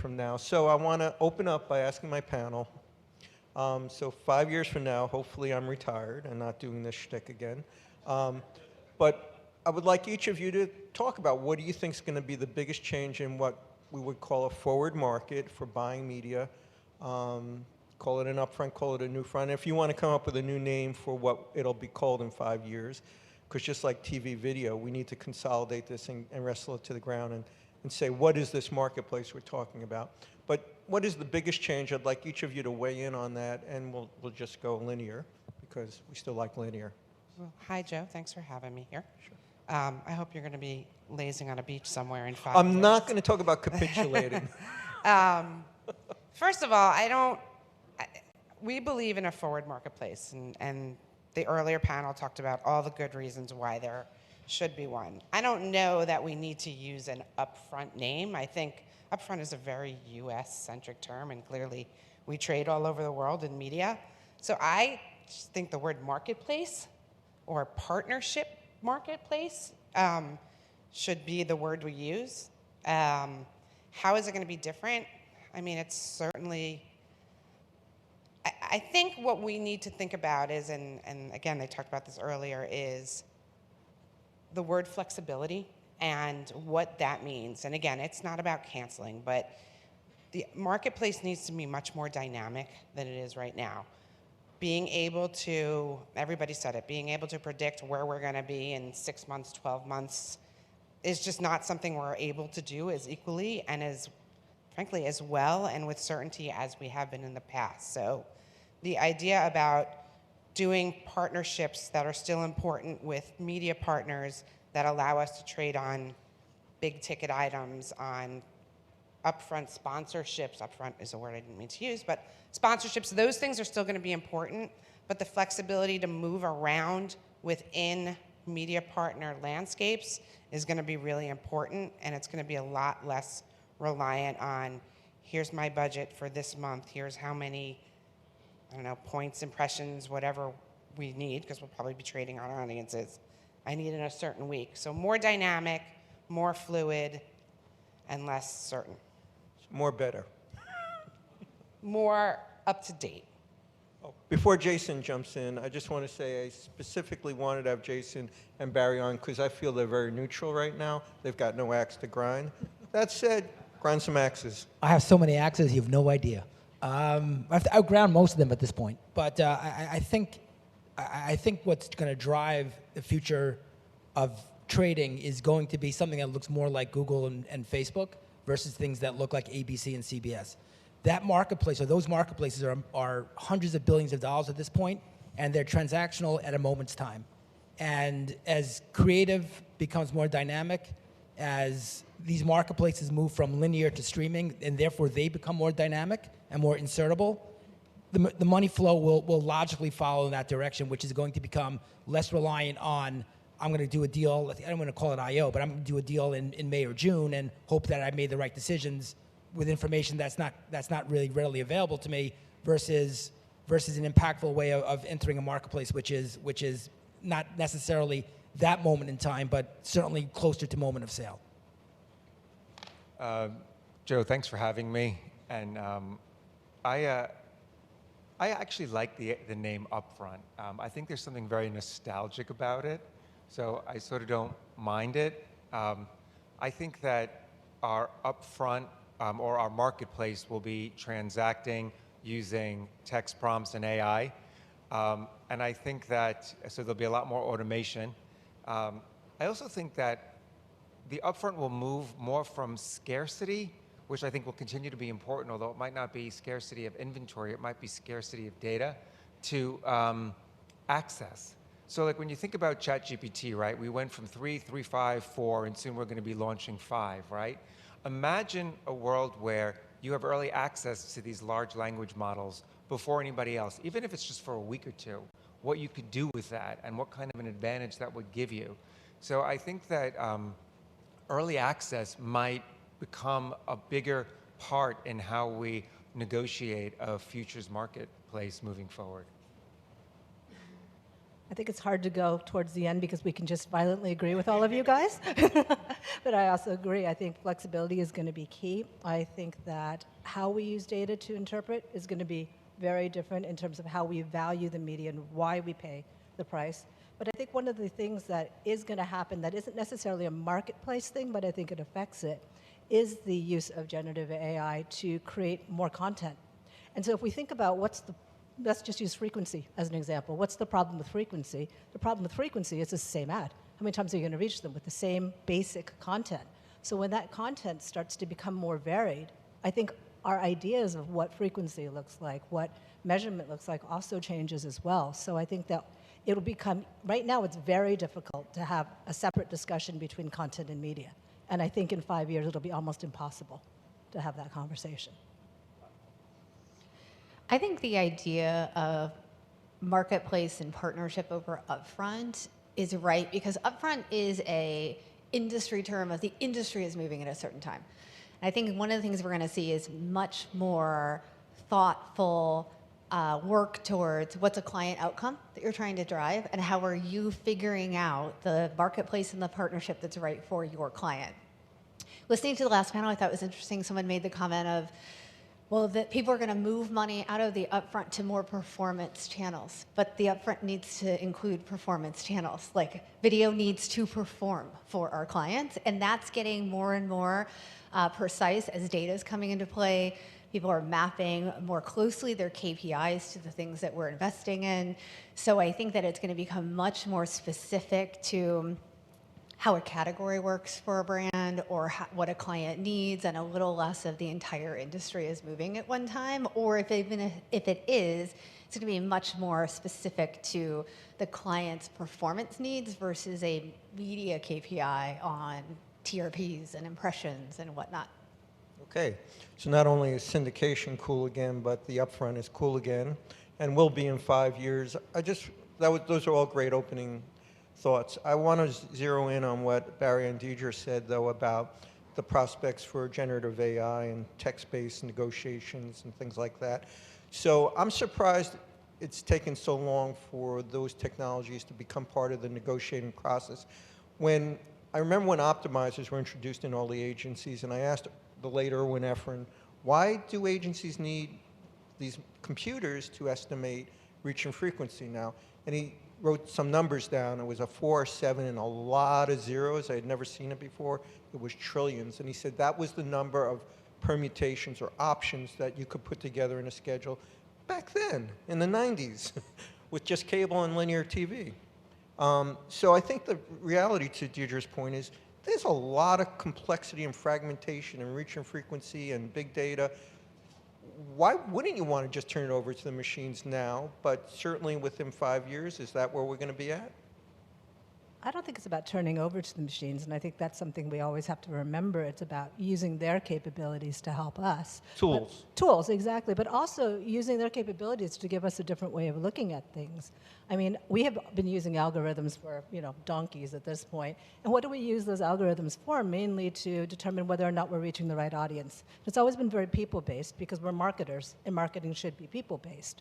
from now. So I want to open up by asking my panel. So 5 years from now, hopefully I'm retired and not doing this shtick again. But I would like each of you to talk about what do you think is going to be the biggest change in what we would call a forward market for buying media. Call it an upfront, call it a new front. If you want to come up with a new name for what it'll be called in 5 years, because just like TV video, we need to consolidate this and wrestle it to the ground and say, what is this marketplace we're talking about? But what is the biggest change? I'd like each of you to weigh in on that, and we'll just go linear, because we still like linear. Well, hi, Joe. Thanks for having me here. Sure. I hope you're going to be lazing on a beach somewhere in 5 years. I'm not going to talk about capitulating. First of all, we believe in a forward marketplace, and the earlier panel talked about all the good reasons why there should be one. I don't know that we need to use an upfront name. I think upfront is a very US-centric term, and clearly we trade all over the world in media. So I just think the word marketplace or partnership marketplace should be the word we use. How is it going to be different? I mean, it's certainly, I think what we need to think about is, and again, they talked about this earlier, is the word flexibility and what that means. And again, it's not about canceling, but the marketplace needs to be much more dynamic than it is right now. Being able to, everybody said it, being able to predict where we're going to be in 6 months, 12 months is just not something we're able to do as equally and as, frankly, as well and with certainty as we have been in the past. So the idea about doing partnerships that are still important with media partners that allow us to trade on big ticket items, on upfront sponsorships. Upfront is a word I didn't mean to use, but sponsorships, those things are still going to be important, but the flexibility to move around within media partner landscapes is going to be really important, and it's going to be a lot less reliant on, here's my budget for this month, here's how many, I don't know, points, impressions, whatever we need, because we'll probably be trading on audiences. I need in a certain week. So more dynamic, more fluid, and less certain. More better. More up to date. Before Jason jumps in, I just want to say I specifically wanted to have Jason and Barry on because I feel they're very neutral right now. They've got no axe to grind. That said, grind some axes. I have so many axes, you have no idea. I have to outground most of them at this point. But I think what's going to drive the future of trading is going to be something that looks more like Google and Facebook versus things that look like ABC and CBS. That marketplace, or those marketplaces, are hundreds of billions of dollars at this point, and they're transactional at a moment's time. And as creative becomes more dynamic, as these marketplaces move from linear to streaming, and therefore they become more dynamic and more insertable, the money flow will logically follow in that direction, which is going to become less reliant on, I'm going to do a deal, I don't want to call it I.O., but I'm going to do a deal in May or June and hope that I made the right decisions with information that's not really readily available to me versus an impactful way of entering a marketplace, which is not necessarily that moment in time, but certainly closer to moment of sale. Joe, thanks for having me. And I actually like the name Upfront. I think there's something very nostalgic about it, so I sort of don't mind it. I think that our Upfront or our marketplace will be transacting using text prompts and AI. And I think that, so there'll be a lot more automation. I also think that the Upfront will move more from scarcity, which I think will continue to be important, although it might not be scarcity of inventory, it might be scarcity of data, to access. So like when you think about ChatGPT, right, we went from 3, 5, 4, and soon we're going to be launching 5, right? Imagine a world where you have early access to these large language models before anybody else, even if it's just for a week or two, what you could do with that and what kind of an advantage that would give you. So I think that early access might become a bigger part in how we negotiate a futures marketplace moving forward. I think it's hard to go towards the end because we can just violently agree with all of you guys. But I also agree. I think flexibility is going to be key. I think that how we use data to interpret is going to be very different in terms of how we value the media and why we pay the price. But I think one of the things that is going to happen that isn't necessarily a marketplace thing, but I think it affects it, is the use of generative AI to create more content. And so if we think about let's just use frequency as an example. What's the problem with frequency? The problem with frequency is it's the same ad. How many times are you going to reach them with the same basic content? So when that content starts to become more varied, I think our ideas of what frequency looks like, what measurement looks like also changes as well. So I think that it'll become, right now it's very difficult to have a separate discussion between content and media. And I think in 5 years it'll be almost impossible to have that conversation. I think the idea of marketplace and partnership over upfront is right, because upfront is a industry term of the industry is moving at a certain time. And I think one of the things we're going to see is much more thoughtful work towards what's a client outcome that you're trying to drive, and how are you figuring out the marketplace and the partnership that's right for your client. Listening to the last panel, I thought it was interesting. Someone made the comment of, well, that people are going to move money out of the upfront to more performance channels, but the upfront needs to include performance channels. Like, video needs to perform for our clients, and that's getting more and more precise as data is coming into play. People are mapping more closely their KPIs to the things that we're investing in. So I think that it's going to become much more specific to how a category works for a brand, or what a client needs, and a little less of the entire industry is moving at one time. Or if it is, it's going to be much more specific to the client's performance needs versus a media KPI on TRPs and impressions and whatnot. Okay, so not only is syndication cool again, but the upfront is cool again, and will be in 5 years. Those are all great opening thoughts. I want to zero in on what Barry and Deidre said, though, about the prospects for generative AI and text-based negotiations and things like that. So I'm surprised it's taken so long for those technologies to become part of the negotiating process. I remember when optimizers were introduced in all the agencies, and I asked the late Erwin Efron, why do agencies need these computers to estimate reach and frequency now? And he wrote some numbers down. It was a 4 or 7 and a lot of zeros. I had never seen it before. It was trillions. And he said that was the number of permutations or options that you could put together in a schedule back then, in the 90s, with just cable and linear TV. So I think the reality, to Deidre's point, is there's a lot of complexity and fragmentation and reach and frequency and big data. Why wouldn't you want to just turn it over to the machines now? But certainly within 5 years, is that where we're going to be at? I don't think it's about turning over to the machines, and I think that's something we always have to remember. It's about using their capabilities to help us. Tools. Tools, exactly, but also using their capabilities to give us a different way of looking at things. I mean, we have been using algorithms for, donkeys at this point, and what do we use those algorithms for? Mainly to determine whether or not we're reaching the right audience. It's always been very people-based because we're marketers, and marketing should be people-based.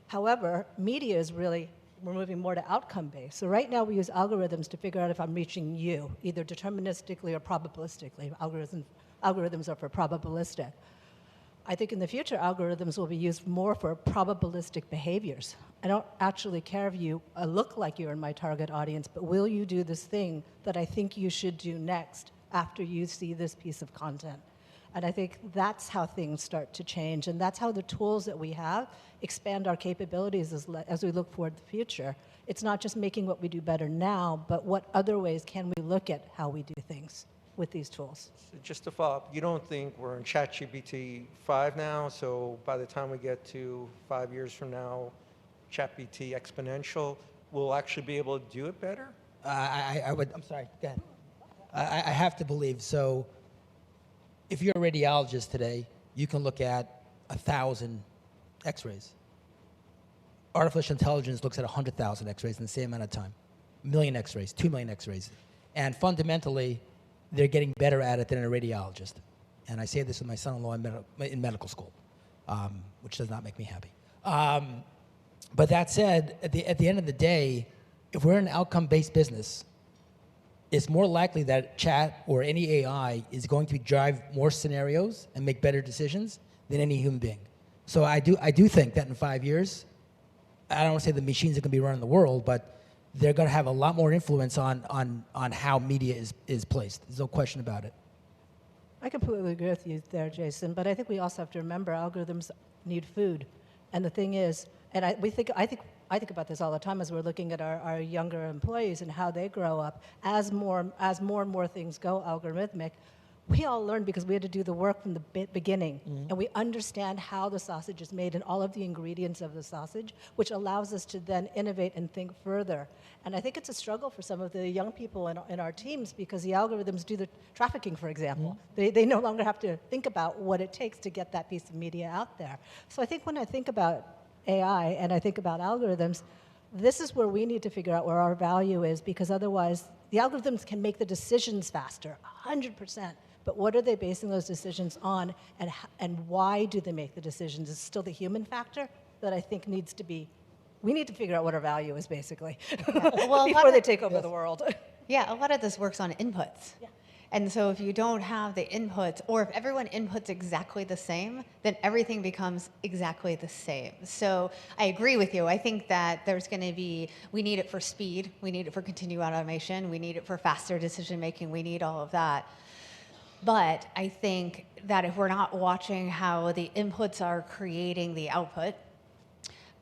However, media is really, we're moving more to outcome-based. So right now we use algorithms to figure out if I'm reaching you, either deterministically or probabilistically. Algorithms are for probabilistic. I think in the future, algorithms will be used more for probabilistic behaviors. I don't actually care if you look like you're in my target audience, but will you do this thing that I think you should do next after you see this piece of content? And I think that's how things start to change, and that's how the tools that we have expand our capabilities as we look forward to the future. It's not just making what we do better now, but what other ways can we look at how we do things with these tools. So just to follow up, you don't think we're in ChatGPT 5 now, so by the time we get to 5 years from now, ChatGPT exponential, we'll actually be able to do it better? I'm sorry, go ahead. I have to believe. So if you're a radiologist today, you can look at 1,000 x-rays. Artificial intelligence looks at 100,000 x-rays in the same amount of time. 1 million x-rays, 2 million x-rays. And fundamentally, they're getting better at it than a radiologist. And I say this with my son-in-law in medical school, which does not make me happy. But that said, at the end of the day, if we're an outcome-based business, it's more likely that chat or any AI is going to drive more scenarios and make better decisions than any human being. So I do think that in 5 years, I don't want to say the machines are going to be running the world, but they're going to have a lot more influence on how media is placed. There's no question about it. I completely agree with you there, Jason. But I think we also have to remember algorithms need food, and the thing is, and I think about this all the time as we're looking at our younger employees and how they grow up. As more and more things go algorithmic, we all learn because we had to do the work from the beginning, and we understand how the sausage is made and all of the ingredients of the sausage, which allows us to then innovate and think further. And I think it's a struggle for some of the young people in our teams because the algorithms do the trafficking, for example. They no longer have to think about what it takes to get that piece of media out there. So I think when I think about AI and I think about algorithms, this is where we need to figure out where our value is, because otherwise the algorithms can make the decisions faster, 100%. But what are they basing those decisions on, and why do they make the decisions? It's still the human factor that I think needs to be, we need to figure out what our value is, basically, Well, before they take over the world. Yeah, a lot of this works on inputs. Yeah. And so if you don't have the inputs, or if everyone inputs exactly the same, then everything becomes exactly the same. So I agree with you. I think that there's going to be, we need it for speed, we need it for continued automation, we need it for faster decision making, we need all of that. But I think that if we're not watching how the inputs are creating the output,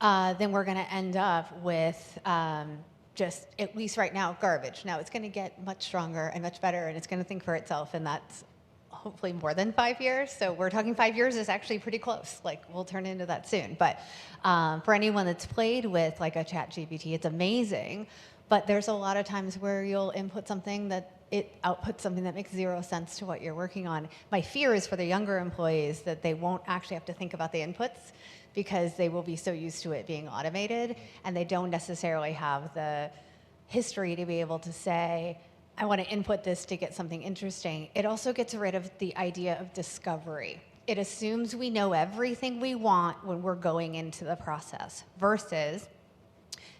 then we're going to end up with just, at least right now, garbage. Now, it's going to get much stronger and much better, and it's going to think for itself, and that's hopefully more than 5 years. So we're talking 5 years is actually pretty close. Like, we'll turn into that soon. But for anyone that's played with, like, a ChatGPT, it's amazing. But there's a lot of times where you'll input something that it outputs something that makes zero sense to what you're working on. My fear is for the younger employees that they won't actually have to think about the inputs because they will be so used to it being automated, and they don't necessarily have the history to be able to say, I want to input this to get something interesting. It also gets rid of the idea of discovery. It assumes we know everything we want when we're going into the process, versus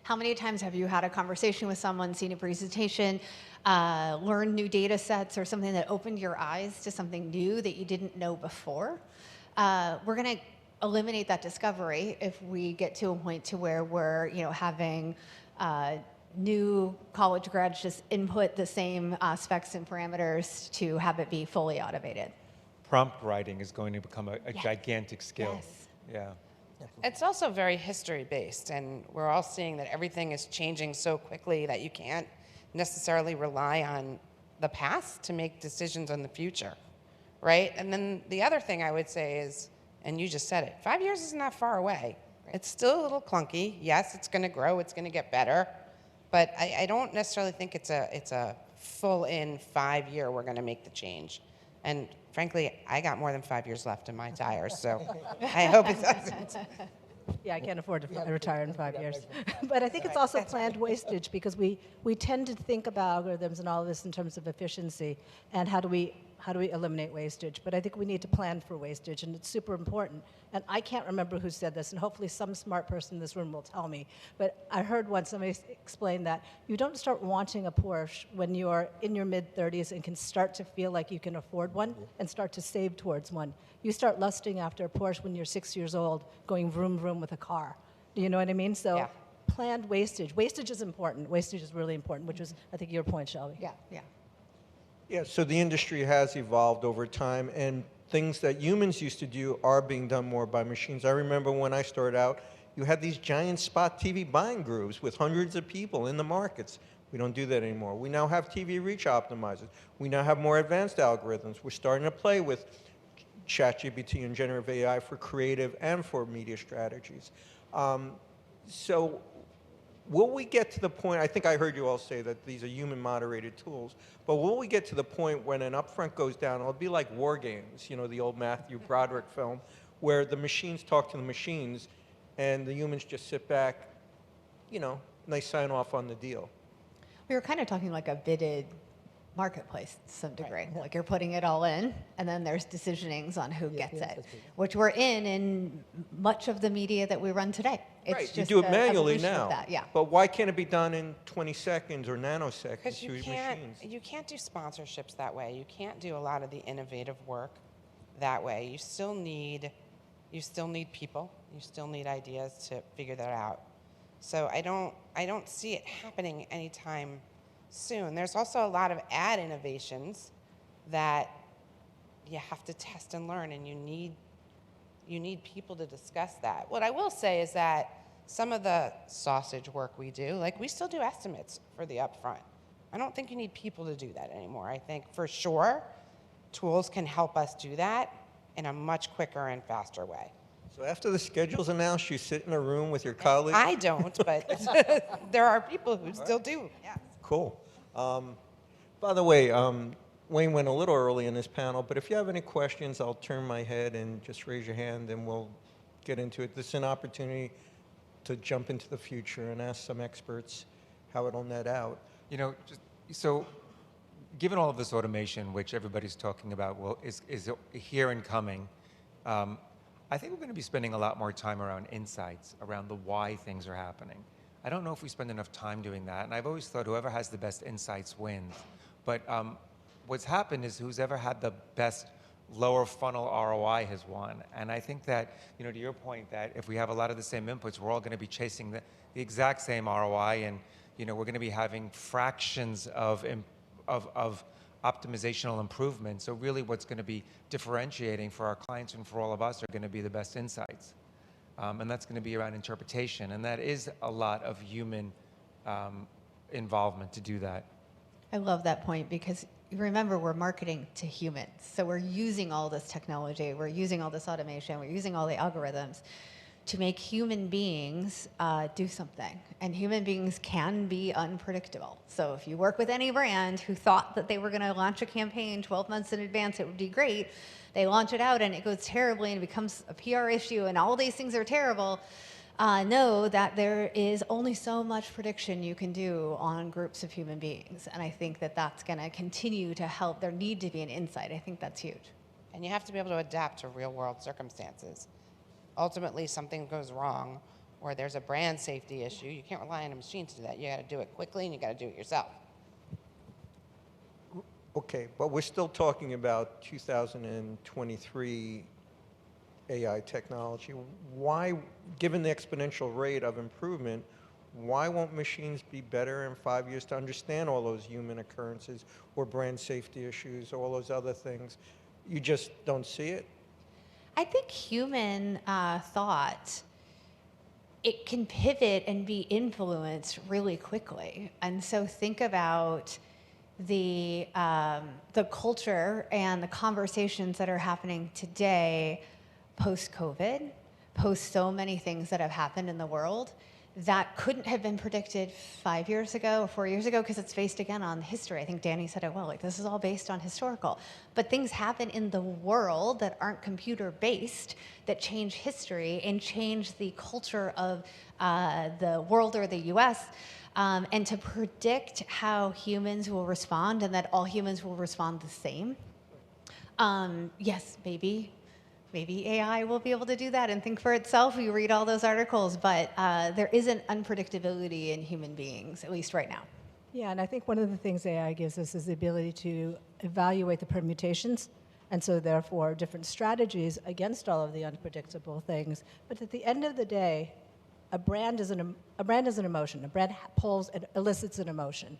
how many times have you had a conversation with someone, seen a presentation, learned new data sets or something that opened your eyes to something new that you didn't know before? We're going to eliminate that discovery if we get to a point to where we're, having new college grads just input the same specs and parameters to have it be fully automated. Prompt writing is going to become a gigantic skill. Yes. Yeah. It's also very history-based, and we're all seeing that everything is changing so quickly that you can't necessarily rely on the past to make decisions on the future, right? And then the other thing I would say is, and you just said it, 5 years is not far away. It's still a little clunky. Yes, it's going to grow. It's going to get better. But I don't necessarily think it's a full-in 5 year we're going to make the change. And frankly, I got more than 5 years left in my tires, so I hope it doesn't. Yeah, I can't afford to retire in 5 years. But I think it's also planned wastage, because we tend to think about algorithms and all of this in terms of efficiency and how do we eliminate wastage. But I think we need to plan for wastage, and it's super important. And I can't remember who said this, and hopefully some smart person in this room will tell me. But I heard once somebody explain that you don't start wanting a Porsche when you're in your mid-30s and can start to feel like you can afford one and start to save towards one. You start lusting after a Porsche when you're 6 years old, going vroom vroom with a car. Do you know what I mean? So planned wastage. Wastage is important. Wastage is really important, which was, I think, your point, Shelby. Yeah, yeah. Yeah, so the industry has evolved over time, and things that humans used to do are being done more by machines. I remember when I started out, you had these giant spot TV buying groups with hundreds of people in the markets. We don't do that anymore. We now have TV reach optimizers. We now have more advanced algorithms. We're starting to play with ChatGPT and generative AI for creative and for media strategies. So will we get to the point, I think I heard you all say that these are human-moderated tools, but will we get to the point when an upfront goes down, it'll be like War Games, the old Matthew Broderick film, where the machines talk to the machines and the humans just sit back, and they sign off on the deal. We were kind of talking like a bidded marketplace to some degree. Like you're putting it all in, and then there's decisionings on who gets it, which we're in much of the media that we run today. It's Right, you just do it the manually evolution now. of that, yeah. But why can't it be done in 20 seconds or nanoseconds Because through you machines? can't do sponsorships that way. You can't do a lot of the innovative work that way. You still need people. You still need ideas to figure that out. So I don't see it happening anytime soon. There's also a lot of ad innovations that you have to test and learn, and you need people to discuss that. What I will say is that some of the sausage work we do, like we still do estimates for the upfront. I don't think you need people to do that anymore. I think for sure tools can help us do that in a much quicker and faster way. So after the schedule's announced, you sit in a room with your colleagues? I don't, but there are people who still do. Yeah. Cool. By the way, Wayne went a little early in this panel, but if you have any questions, I'll turn my head and just raise your hand and we'll get into it. This is an opportunity to jump into the future and ask some experts how it'll net out. You know, so given all of this automation, which everybody's talking about, is here and coming, I think we're going to be spending a lot more time around insights, around the why things are happening. I don't know if we spend enough time doing that, and I've always thought whoever has the best insights wins. But what's happened is who's ever had the best lower funnel ROI has won. And I think that, you know, to your point, that if we have a lot of the same inputs, we're all going to be chasing the exact same ROI, and you know, we're going to be having fractions of optimizational improvement. So really what's going to be differentiating for our clients and for all of us are going to be the best insights. And that's going to be around interpretation. And that is a lot of human involvement to do that. I love that point because remember, we're marketing to humans. So we're using all this technology, we're using all this automation, we're using all the algorithms to make human beings do something. And human beings can be unpredictable. So if you work with any brand who thought that they were going to launch a campaign 12 months in advance, it would be great. They launch it out and it goes terribly and it becomes a PR issue and all these things are terrible. Know that there is only so much prediction you can do on groups of human beings. And I think that that's going to continue to help. There need to be an insight. I think that's huge. And you have to be able to adapt to real world circumstances. Ultimately, something goes wrong or there's a brand safety issue. You can't rely on a machine to do that. You got to do it quickly and you got to do it yourself. Okay, but we're still talking about 2023 AI technology. Why, given the exponential rate of improvement, why won't machines be better in 5 years to understand all those human occurrences or brand safety issues, all those other things? You just don't see it? I think human thought, it can pivot and be influenced really quickly. And so think about the culture and the conversations that are happening today post-COVID, post so many things that have happened in the world that couldn't have been predicted 5 years ago or 4 years ago because it's based again on history. I think Dani said it well, like this is all based on historical. But things happen in the world that aren't computer-based that change history and change the culture of the world or the US. And to predict how humans will respond and that all humans will respond the same. Yes, maybe AI will be able to do that and think for itself. We read all those articles, but there is an unpredictability in human beings, at least right now. Yeah, and I think one of the things AI gives us is the ability to evaluate the permutations, and so therefore different strategies against all of the unpredictable things. But at the end of the day, a brand is an emotion. A brand pulls and elicits an emotion,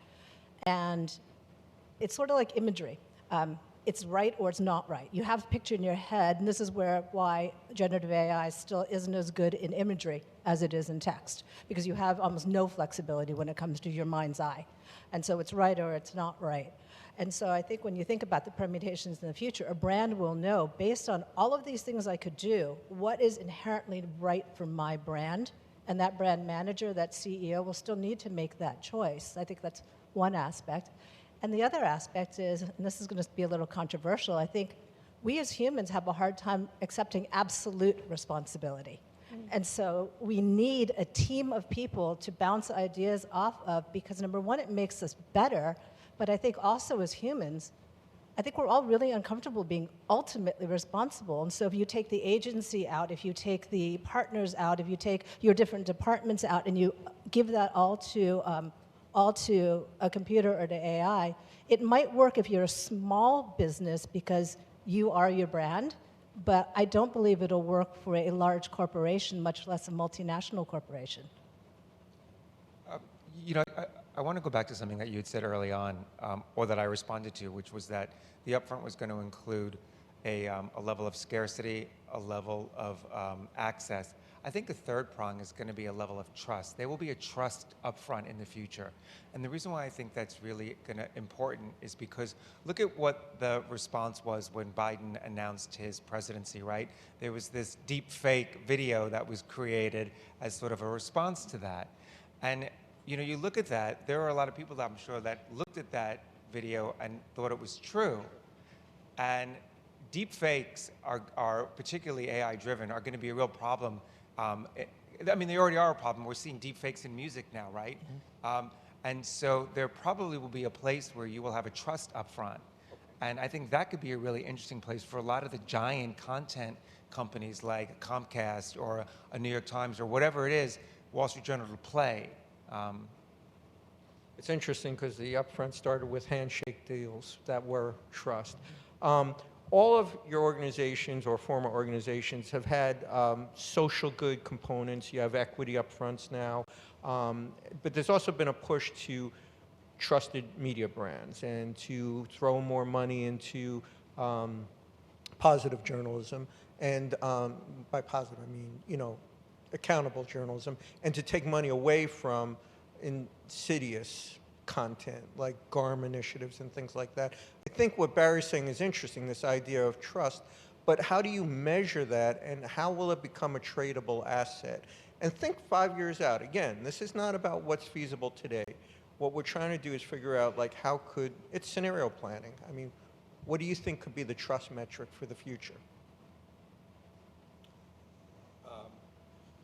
and it's sort of like imagery. It's right or it's not right. You have a picture in your head, and this is why generative AI still isn't as good in imagery as it is in text, because you have almost no flexibility when it comes to your mind's eye. And so it's right or it's not right. And so I think when you think about the permutations in the future, a brand will know, based on all of these things I could do, what is inherently right for my brand, and that brand manager, that CEO, will still need to make that choice. I think that's one aspect. And the other aspect is, and this is going to be a little controversial, I think we as humans have a hard time accepting absolute responsibility. And so we need a team of people to bounce ideas off of, because number one, it makes us better, But I think also as humans, I think we're all really uncomfortable being ultimately responsible. And so if you take the agency out, if you take the partners out, if you take your different departments out and you give that all to a computer or to AI, it might work if you're a small business because you are your brand, but I don't believe it'll work for a large corporation, much less a multinational corporation. You know, I want to go back to something that you had said early on, or that I responded to, which was that the upfront was going to include a level of scarcity, a level of access. I think the third prong is going to be a level of trust. There will be a trust upfront in the future. And the reason why I think that's really important is because look at what the response was when Biden announced his presidency, right? There was this deep fake video that was created as sort of a response to that. And you know, you look at that, there are a lot of people that I'm sure that looked at that video and thought it was true. And deep fakes are particularly AI driven, are going to be a real problem. I mean, they already are a problem. We're seeing deep fakes in music now, right? Mm-hmm. And so there probably will be a place where you will have a trust up front. And I think that could be a really interesting place for a lot of the giant content companies like Comcast or a New York Times or whatever it is, Wall Street Journal to play. It's interesting because the upfront started with handshake deals that were trust. All of your organizations or former organizations have had social good components. You have equity upfronts now. But there's also been a push to trusted media brands and to throw more money into positive journalism. And by positive, I mean, you know, accountable journalism, and to take money away from insidious content like GARM initiatives and things like that. I think what Barry's saying is interesting, this idea of trust, but how do you measure that and how will it become a tradable asset? And think 5 years out. Again, this is not about what's feasible today. What we're trying to do is figure out like how could, it's scenario planning. I mean, what do you think could be the trust metric for the future?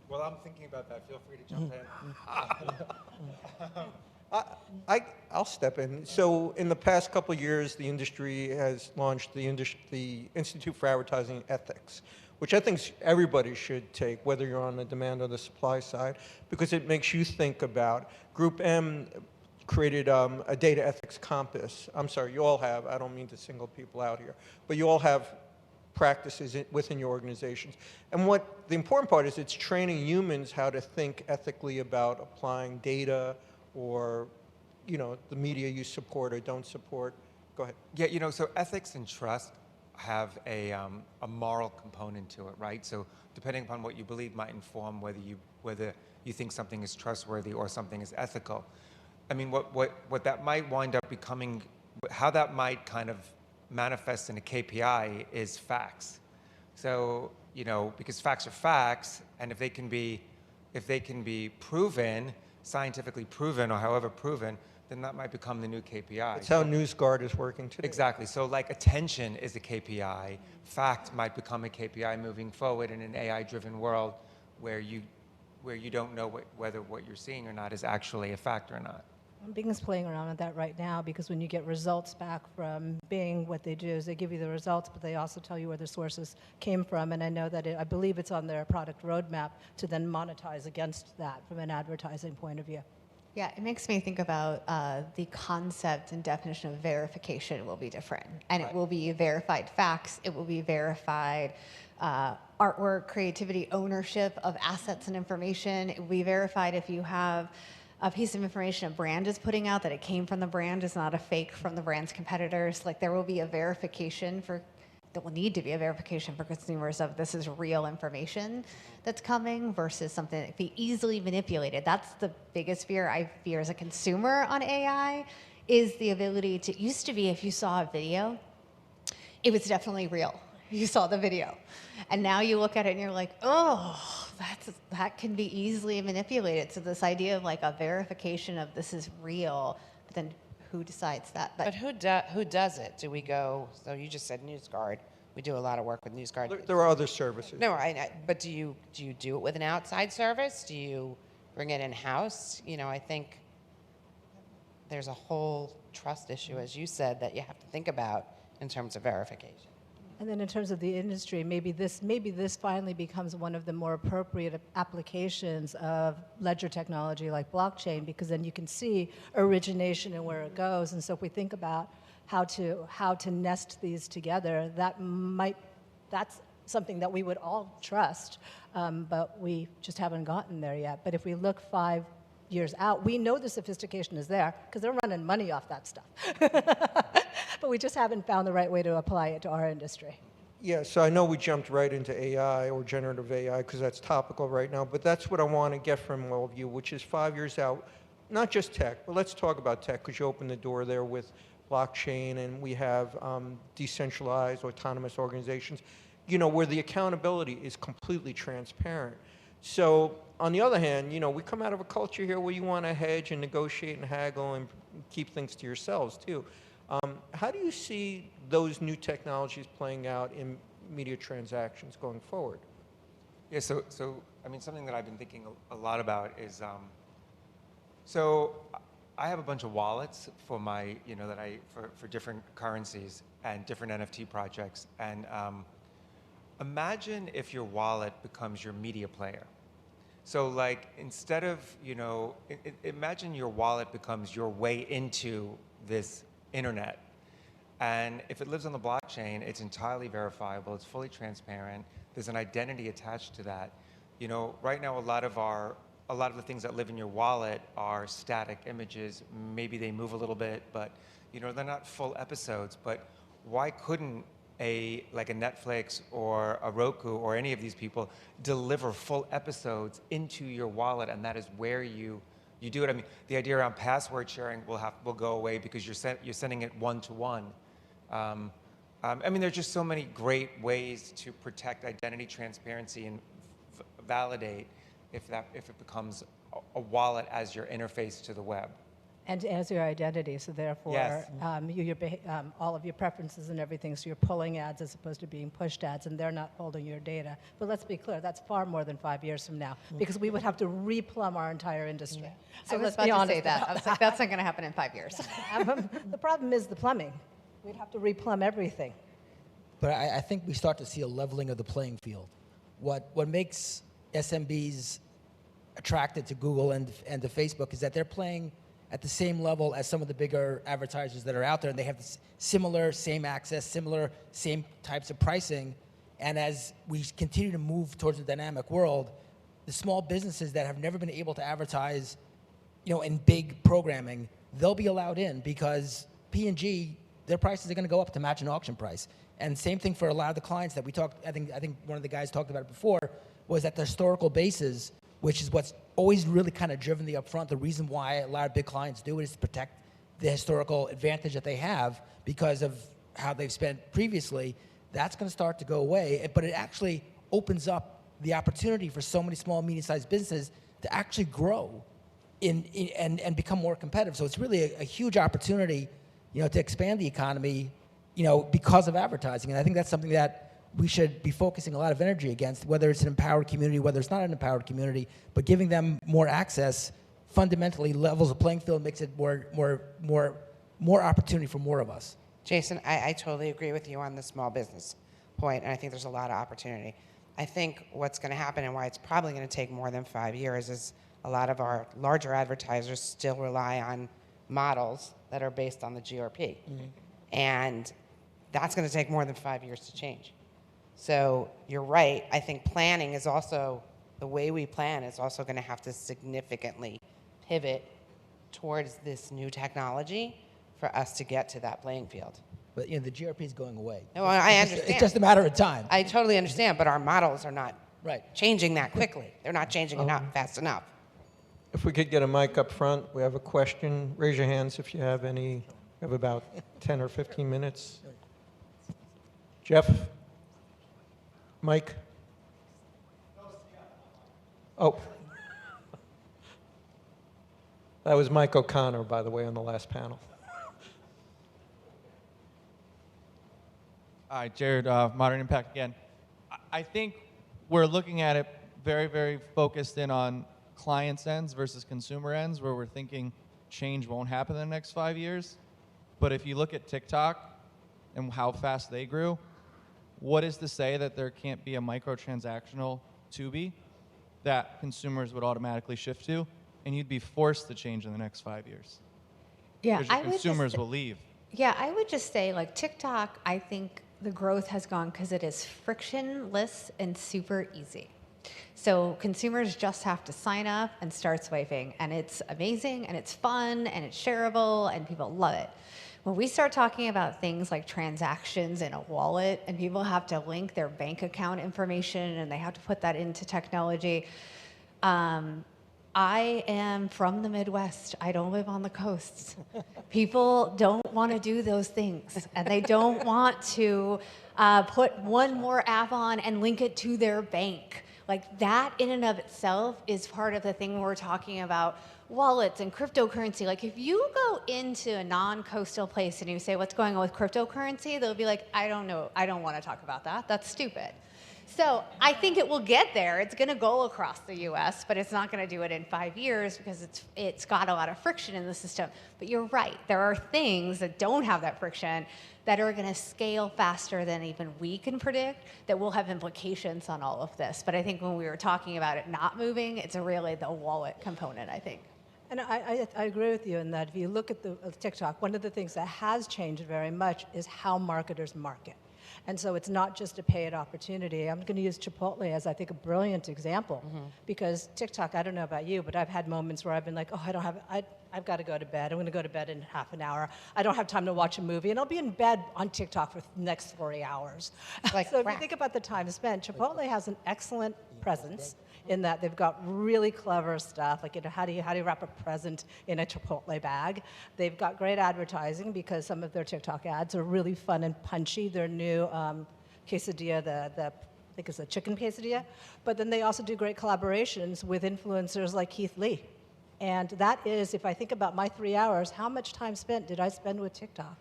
Well, I'm thinking about that. Feel free to jump in. I'll step in. So in the past couple of years, the industry has launched the Institute for Advertising Ethics, which I think everybody should take, whether you're on the demand or the supply side, because it makes you think about. Group M created a data ethics compass. I'm sorry, you all have, I don't mean to single people out here, but you all have practices within your organizations. And what the important part is, it's training humans how to think ethically about applying data or, you know, the media you support or don't support. Go ahead. Yeah, you know, so ethics and trust have a moral component to it, right? So depending upon what you believe might inform whether you think something is trustworthy or something is ethical. I mean, what that might wind up becoming, how that might kind of manifest in a KPI is facts. So, you know, because facts are facts, and if they can be proven, scientifically proven or however proven, then that might become the new KPI. That's how NewsGuard is working today. Exactly. So like attention is a KPI. Fact might become a KPI moving forward in an AI-driven world where you don't know whether what you're seeing or not is actually a fact or not. Bing's playing around with that right now because when you get results back from Bing, what they do is they give you the results, but they also tell you where the sources came from. And I know that I believe it's on their product roadmap to then monetize against that from an advertising point of view. Yeah, it makes me think about the concept and definition of verification will be different. And it will be verified facts, it will be verified artwork, creativity, ownership of assets and information. It will be verified if you have a piece of information a brand is putting out that it came from the brand, is not a fake from the brand's competitors. Like there will be a verification there will need to be a verification for consumers of this is real information that's coming versus something that can be easily manipulated. That's the biggest fear I fear as a consumer on AI, is the ability to, it used to be if you saw a video, it was definitely real. You saw the video. And now you look at it and you're like, oh, that can be easily manipulated. So this idea of like a verification of this is real, but then who decides that? But who does it? Do we go, so you just said NewsGuard. We do a lot of work with NewsGuard. There are other services. No, but do you do it with an outside service? Do you bring it in-house? You know, I think there's a whole trust issue, as you said, that you have to think about in terms of verification. And then in terms of the industry, maybe this finally becomes one of the more appropriate applications of ledger technology like blockchain, because then you can see origination and where it goes. And so if we think about how to nest these together, that's something that we would all trust, but we just haven't gotten there yet. But if we look 5 years out, we know the sophistication is there because they're running money off that stuff. But we just haven't found the right way to apply it to our industry. Yeah, so I know we jumped right into AI or generative AI because that's topical right now, but that's what I want to get from all of you, which is 5 years out, not just tech, but let's talk about tech because you opened the door there with blockchain, and we have decentralized autonomous organizations, you know, where the accountability is completely transparent. So on the other hand, you know, we come out of a culture here where you want to hedge and negotiate and haggle and keep things to yourselves too. How do you see those new technologies playing out in media transactions going forward? Yeah, so I mean, something that I've been thinking a lot about is, so I have a bunch of wallets for my, you know, for different currencies and different NFT projects. And imagine if your wallet becomes your media player. So like, instead of, you know, imagine your wallet becomes your way into this internet. And if it lives on the blockchain, it's entirely verifiable, it's fully transparent, there's an identity attached to that. You know, right now a lot of the things that live in your wallet are static images. Maybe they move a little bit, but you know, they're not full episodes. But why couldn't like a Netflix or a Roku or any of these people deliver full episodes into your wallet, and that is where you do it? I mean, the idea around password sharing will go away because you're sending it one-to-one. I mean, there's just so many great ways to protect identity, transparency, and validate if it becomes a wallet as your interface to the web. And as your identity, so therefore, Yes. all of your preferences and everything, so you're pulling ads as opposed to being pushed ads, and they're not holding your data. But let's be clear, that's far more than 5 years from now, because we would have to replumb our entire industry. So So let's let's be honest say that. about I was like, that's not going to happen in 5 years. The problem is the plumbing. We'd have to replumb everything. But I think we start to see a leveling of the playing field. What makes SMBs attracted to Google and to Facebook is that they're playing at the same level as some of the bigger advertisers that are out there, and they have similar, same access, same types of pricing. And as we continue to move towards a dynamic world, the small businesses that have never been able to advertise, you know, in big programming, they'll be allowed in because P&G, their prices are going to go up to match an auction price. And same thing for a lot of the clients that we talked. I think one of the guys talked about it before, was that the historical basis, which is what's always really kind of driven the upfront. The reason why a lot of big clients do it is to protect the historical advantage that they have because of how they've spent previously. That's going to start to go away, but it actually opens up the opportunity for so many small, medium-sized businesses to actually grow and become more competitive. So it's really a huge opportunity, you know, to expand the economy, you know, because of advertising. And I think that's something that we should be focusing a lot of energy against, whether it's an empowered community, whether it's not an empowered community, but giving them more access fundamentally levels the playing field, makes it more opportunity for more of us. Jason, I totally agree with you on the small business point, and I think there's a lot of opportunity. I think what's going to happen and why it's probably going to take more than 5 years is a lot of our larger advertisers still rely on models that are based on the GRP. Mm-hmm. And that's going to take more than 5 years to change. So you're right. I think planning is also, the way we plan is also going to have to significantly pivot towards this new technology for us to get to that playing field. But you know, the GRP is going away. No, I understand. It's just a matter of time. I totally understand, but our models are not Right. changing that quickly. They're not changing enough, fast enough. If we could get a mic up front, we have a question. Raise your hands if you have any. We have about 10 or 15 minutes. Jeff? Mike? Oh. That was Mike O'Connor, by the way, on the last panel. Hi, Jared, Modern Impact again. I think we're looking at it very, very focused in on clients' ends versus consumer ends, where we're thinking change won't happen in the next 5 years. But if you look at TikTok and how fast they grew, what is to say that there can't be a microtransactional Tubi that consumers would automatically shift to, and you'd be forced to change in the next 5 years? Yeah, Because your consumers will leave. Yeah, I would just say, like, TikTok, I think the growth has gone because it is frictionless and super easy. So consumers just have to sign up and start swiping, and it's amazing, and it's fun, and it's shareable, and people love it. When we start talking about things like transactions in a wallet, and people have to link their bank account information, and they have to put that into technology, I am from the Midwest. I don't live on the coasts. People don't want to do those things, and they don't want to put one more app on and link it to their bank. Like, that in and of itself is part of the thing when we're talking about wallets and cryptocurrency. Like, if you go into a non-coastal place and you say, what's going on with cryptocurrency? They'll be like, I don't know. I don't want to talk about that. That's stupid. So I think it will get there. It's going to go across the U.S., but it's not going to do it in 5 years because it's got a lot of friction in the system. But you're right. There are things that don't have that friction that are going to scale faster than even we can predict that will have implications on all of this. But I think when we were talking about it not moving, it's really the wallet component, I think. And I agree with you in that if you look at the TikTok, one of the things that has changed very much is how marketers market. And so it's not just a paid opportunity. I'm going to use Chipotle as, I think, a brilliant example. Because TikTok, I don't know about you, but I've had moments where I've been like, oh, I've got to go to bed. I'm going to go to bed in half an hour. I don't have time to watch a movie. And I'll be in bed on TikTok for the next 40 hours. Like so if crack. you think about the time spent, Chipotle has an excellent presence in that they've got really clever stuff, like, you know, how do you wrap a present in a Chipotle bag? They've got great advertising because some of their TikTok ads are really fun and punchy. Their new quesadilla, I think it's a chicken quesadilla, but then they also do great collaborations with influencers like Keith Lee. And that is, if I think about my 3 hours, how much time spent did I spend with TikTok?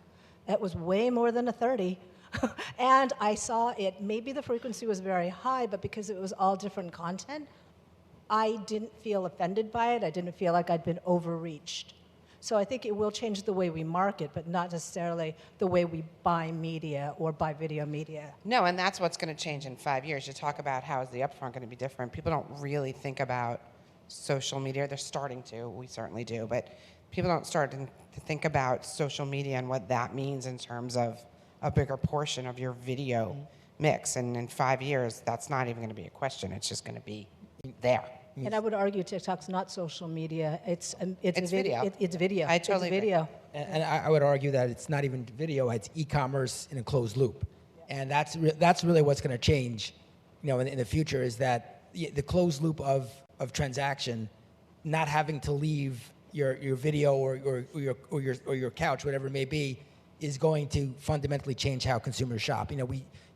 It was way more than a 30. And I saw it, maybe the frequency was very high, but because it was all different content, I didn't feel offended by it. I didn't feel like I'd been overreached. So I think it will change the way we market, but not necessarily the way we buy media or buy video media. No, and that's what's going to change in 5 years. You talk about how is the upfront going to be different. People don't really think about social media. They're starting to. We certainly do. But people don't start to think about social media and what that means in terms of a bigger portion of your video mix. And in 5 years, that's not even going to be a question. It's just going to be there. And I would argue TikTok's not social media. It's video. It's video. I totally it's video. And I would argue that it's not even video, it's e-commerce in a closed loop. And that's really what's going to change, you know, in the future, is that the closed loop of transaction, not having to leave your video or your couch, whatever it may be, is going to fundamentally change how consumers shop. You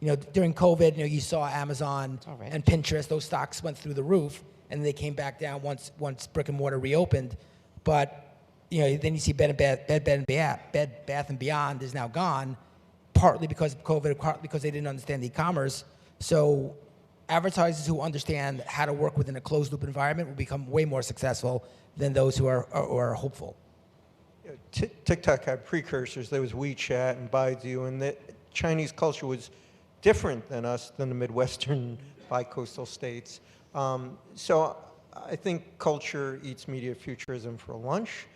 know, during COVID, you saw Amazon and Pinterest; those stocks went through the roof, and they came back down once brick and mortar reopened. But then you see Bed Bath and Beyond is now gone, partly because of COVID, partly because they didn't understand e-commerce. So advertisers who understand how to work within a closed loop environment will become way more successful than those who are hopeful. TikTok had precursors. There was WeChat and Baidu, and the Chinese culture was different than the Midwestern bi-coastal states. So I think culture eats media futurism for lunch.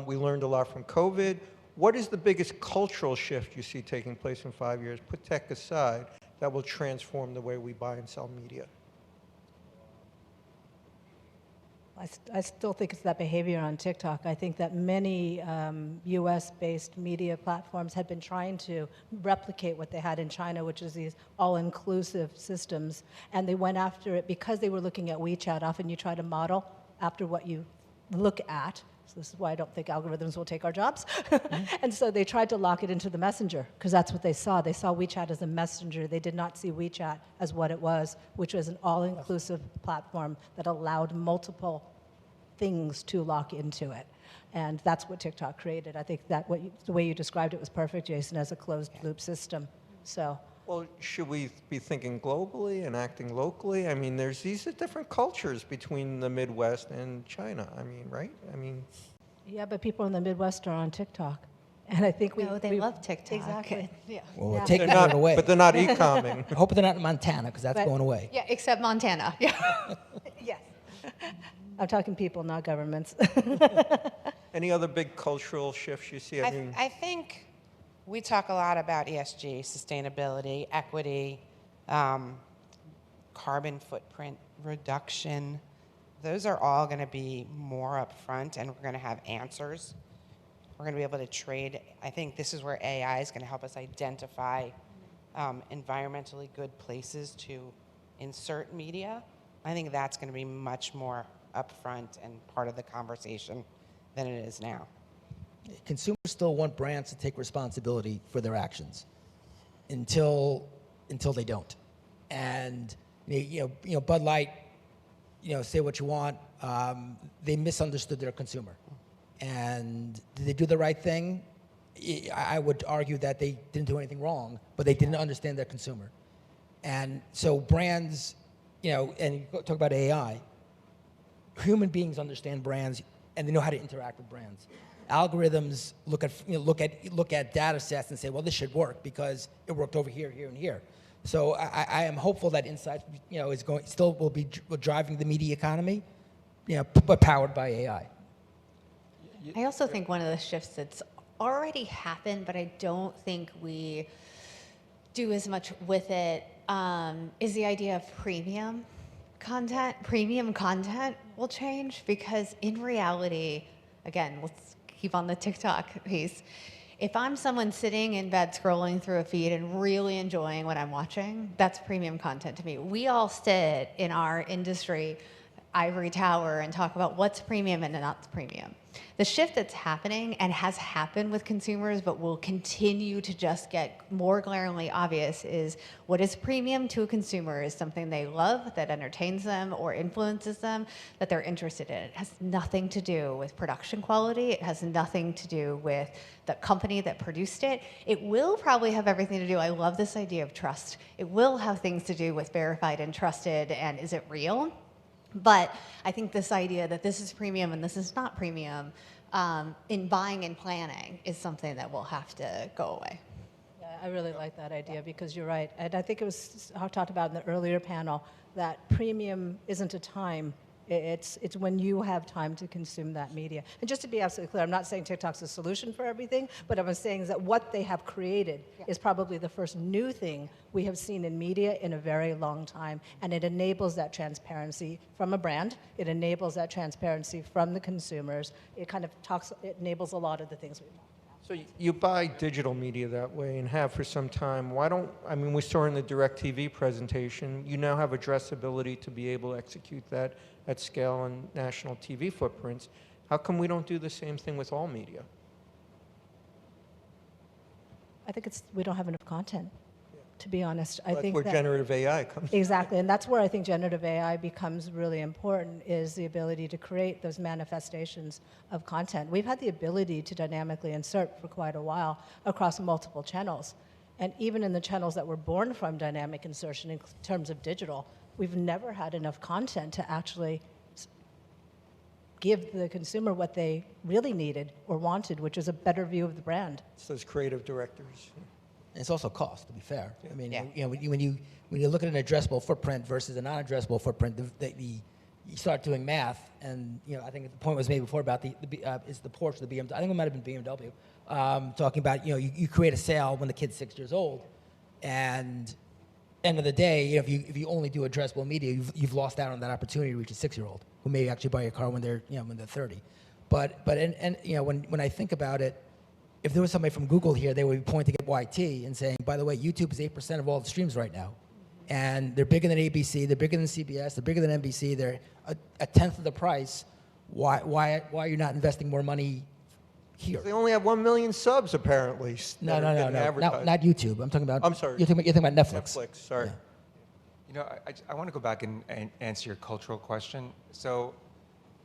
We learned a lot from COVID. What is the biggest cultural shift you see taking place in 5 years, put tech aside, that will transform the way we buy and sell media? I still think it's that behavior on TikTok. I think that many US-based media platforms had been trying to replicate what they had in China, which is these all-inclusive systems, and they went after it because they were looking at WeChat. Often you try to model after what you look at. So this is why I don't think algorithms will take our jobs. And so they tried to lock it into the messenger, because that's what they saw. They saw WeChat as a messenger. They did not see WeChat as what it was, which was an all-inclusive platform that allowed multiple things to lock into it. And that's what TikTok created. I think that the way you described it was perfect, Jason, as a closed-loop system. So. Well, should we be thinking globally and acting locally? I mean, these are different cultures between the Midwest and China. I mean, right? I mean, Yeah, but people in the Midwest are on TikTok. And I think No, they love TikTok. Exactly. Yeah. Well, we're Yeah. taking They're it not, away. but they're not e-comming. I hope they're not in Montana, because that's But- going away. Yeah, except Montana. Yeah. Yes. I'm talking people, not governments. Any other big cultural shifts you see? I think we talk a lot about ESG, sustainability, equity, carbon footprint reduction. Those are all going to be more upfront, and we're going to have answers. We're going to be able to trade. I think this is where AI is going to help us identify environmentally good places to insert media. I think that's going to be much more upfront and part of the conversation than it is now. Consumers still want brands to take responsibility for their actions until they don't. And Bud Light, say what you want, they misunderstood their consumer. And did they do the right thing? I would argue that they didn't do anything wrong, but they didn't understand their consumer. And so brands, and you talk about AI, human beings understand brands and they know how to interact with brands. Algorithms look at data sets and say, well, this should work because it worked over here, here, and here. So I am hopeful that Insights, will be driving the media economy, but powered by AI. I also think one of the shifts that's already happened, but I don't think we do as much with it, is the idea of premium content. Premium content will change because in reality, again, let's keep on the TikTok piece. If I'm someone sitting in bed scrolling through a feed and really enjoying what I'm watching, that's premium content to me. We all sit in our industry ivory tower and talk about what's premium and not premium. The shift that's happening and has happened with consumers but will continue to just get more glaringly obvious is what is premium to a consumer is something they love, that entertains them or influences them, that they're interested in. It has nothing to do with production quality. It has nothing to do with the company that produced it. It will probably have everything to do, I love this idea of trust. It will have things to do with verified and trusted and is it real? But I think this idea that this is premium and this is not premium in buying and planning is something that will have to go away. Yeah, I really like that idea because you're right. And I think it was talked about in the earlier panel that premium isn't a time. It's when you have time to consume that media. And just to be absolutely clear, I'm not saying TikTok's a solution for everything, but what I'm saying is that what they have created is probably the first new thing we have seen in media in a very long time. And it enables that transparency from a brand. It enables that transparency from the consumers. It kind of it enables a lot of the things we want. So you buy digital media that way and have for some time. We saw in the DirecTV presentation, you now have addressability to be able to execute that at scale on national TV footprints. How come we don't do the same thing with all media? I think we don't have enough content, to be honest. I That's think where that, generative AI comes in. exactly, and that's where I think generative AI becomes really important, is the ability to create those manifestations of content. We've had the ability to dynamically insert for quite a while across multiple channels. And even in the channels that were born from dynamic insertion in terms of digital, we've never had enough content to actually give the consumer what they really needed or wanted, which is a better view of the brand. It's those creative directors. And it's also cost, to be fair. I mean, Yeah. when you look at an addressable footprint versus a non-addressable footprint, you start doing math, and I think the point was made before about is the Porsche, the BMW. I think it might have been BMW, talking about you create a sale when the kid's 6 years old, and end of the day, if you only do addressable media, you've lost out on that opportunity to reach a 6-year-old who may actually buy your car when they're 30. But when I think about it, if there was somebody from Google here, they would be pointing at YT and saying, by the way, YouTube is 8% of all the streams right now. And they're bigger than ABC, they're bigger than CBS, they're bigger than NBC, they're a tenth of the price. Why are you not investing more money here? They only have 1 million subs, apparently. No, not YouTube. I'm talking about. I'm sorry. You're talking about Netflix. Netflix, sorry. Yeah. I want to go back and answer your cultural question. So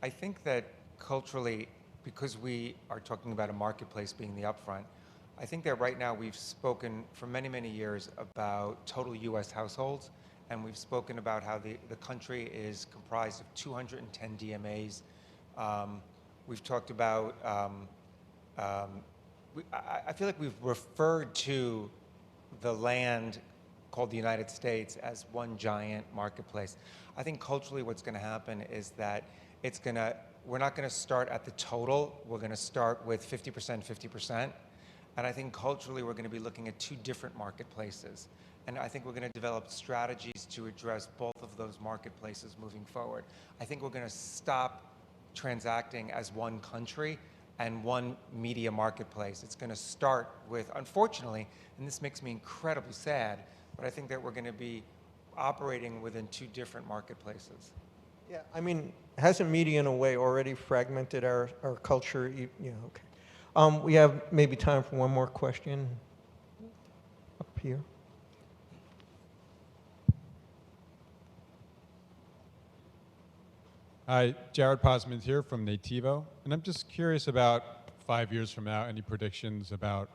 I think that culturally, because we are talking about a marketplace being the upfront, I think that right now we've spoken for many, many years about total U.S. households, and we've spoken about how the country is comprised of 210 DMAs, We've talked about, I feel like we've referred to the land called the United States as one giant marketplace. I think culturally what's going to happen is that we're not going to start at the total. We're going to start with 50%, 50%. And I think culturally we're going to be looking at two different marketplaces. And I think we're going to develop strategies to address both of those marketplaces moving forward. I think we're going to stop transacting as one country and one media marketplace. It's going to start with, unfortunately, and this makes me incredibly sad, but I think that we're going to be operating within two different marketplaces. Yeah, I mean, hasn't media in a way already fragmented our culture? Yeah, okay. We have maybe time for one more question up here. Hi, Jared Posman here from Nativo, and I'm just curious about 5 years from now, any predictions about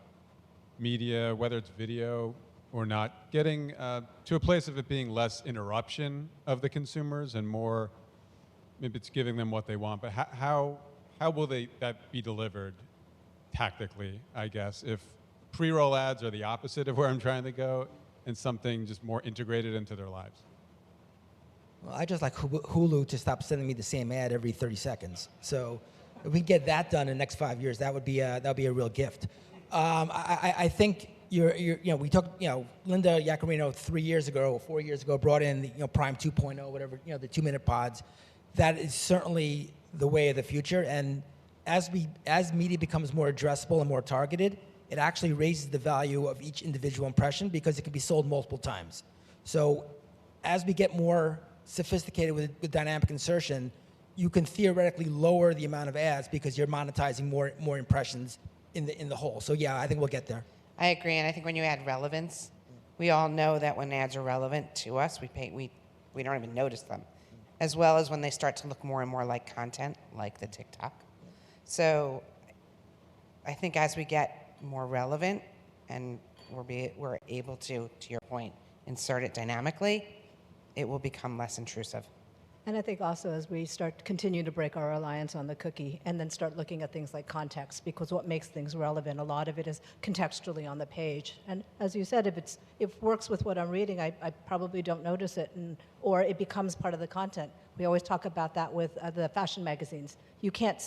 media, whether it's video or not, getting to a place of it being less interruption of the consumers and more, maybe it's giving them what they want, but how will that be delivered tactically, I guess, if pre-roll ads are the opposite of where I'm trying to go and something just more integrated into their lives? Well, I just like Hulu to stop sending me the same ad every 30 seconds. So if we get that done in the next 5 years, that would be a real gift. I think we talked, Linda Yaccarino 3 years ago or 4 years ago brought in the, Prime 2.0, whatever, the 2-minute pods. That is certainly the way of the future. And as media becomes more addressable and more targeted, it actually raises the value of each individual impression because it can be sold multiple times. So as we get more sophisticated with dynamic insertion, you can theoretically lower the amount of ads because you're monetizing more impressions in the whole. So yeah, I think we'll get there. I agree, and I think when you add relevance, we all know that when ads are relevant to us, we don't even notice them, as well as when they start to look more and more like content, like the TikTok. So I think as we get more relevant and we're able to your point, insert it dynamically, it will become less intrusive. And I think also as we continue to break our reliance on the cookie and then start looking at things like context, because what makes things relevant, a lot of it is contextually on the page. And as you said, if it works with what I'm reading, I probably don't notice it, or it becomes part of the content. We always talk about that with the fashion magazines. You can't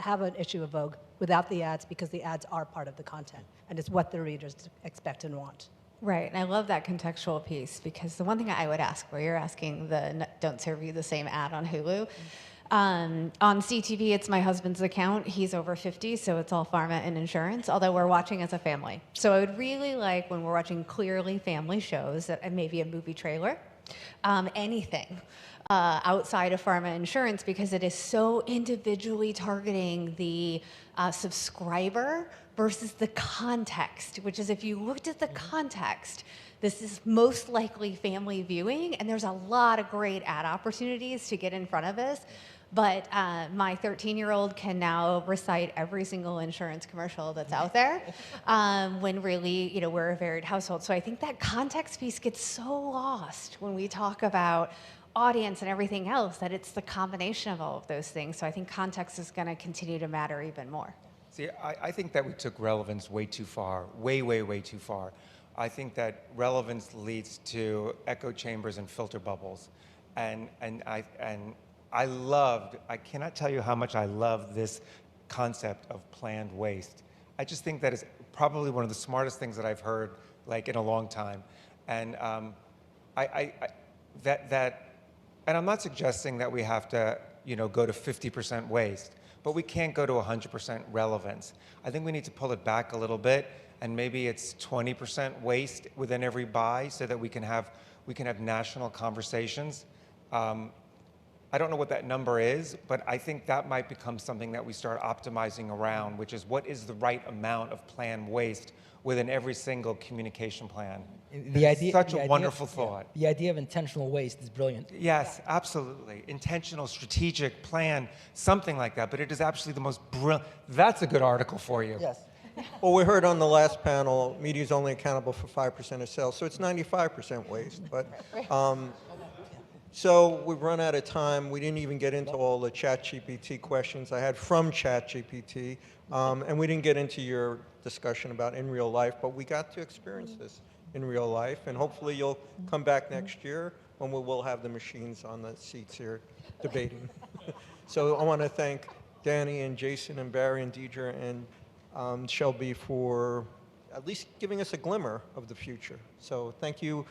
have an issue of Vogue without the ads because the ads are part of the content, and it's what the readers expect and want. Right, and I love that contextual piece because the one thing I would ask, where you're asking the don't serve you the same ad on Hulu, on CTV, it's my husband's account. He's over 50, so it's all pharma and insurance, although we're watching as a family. So I would really like, when we're watching clearly family shows, and maybe a movie trailer, anything outside of pharma insurance, because it is so individually targeting the subscriber versus the context, which is if you looked at the context, this is most likely family viewing, and there's a lot of great ad opportunities to get in front of us. But my 13-year-old can now recite every single insurance commercial that's out there when really, we're a varied household. So I think that context piece gets so lost when we talk about audience and everything else, that it's the combination of all of those things. So I think context is going to continue to matter even more. See, I think that we took relevance way too far, way, way, way too far. I think that relevance leads to echo chambers and filter bubbles. And I cannot tell you how much I love this concept of planned waste. I just think that is probably one of the smartest things that I've heard in a long time. And and I'm not suggesting that we have to, go to 50% waste, but we can't go to 100% relevance. I think we need to pull it back a little bit, and maybe it's 20% waste within every buy, so that we can have national conversations. I don't know what that number is, but I think that might become something that we start optimizing around, which is what is the right amount of planned waste within every single communication plan. Such a wonderful thought. The idea of intentional waste is brilliant. Yes, absolutely. Intentional, strategic, plan, something like that. But it is absolutely the most brilliant. That's a good article for you. Yes. Well, we heard on the last panel, media is only accountable for 5% of sales, so it's 95% waste. But So we've run out of time. We didn't even get into all the ChatGPT questions I had from ChatGPT, and we didn't get into your discussion about in real life, but we got to experience this in real life, and hopefully you'll come back next year when we will have the machines on the seats here debating. So I want to thank Dani and Jason and Barry and Deidre and Shelby for at least giving us a glimmer of the future. So thank you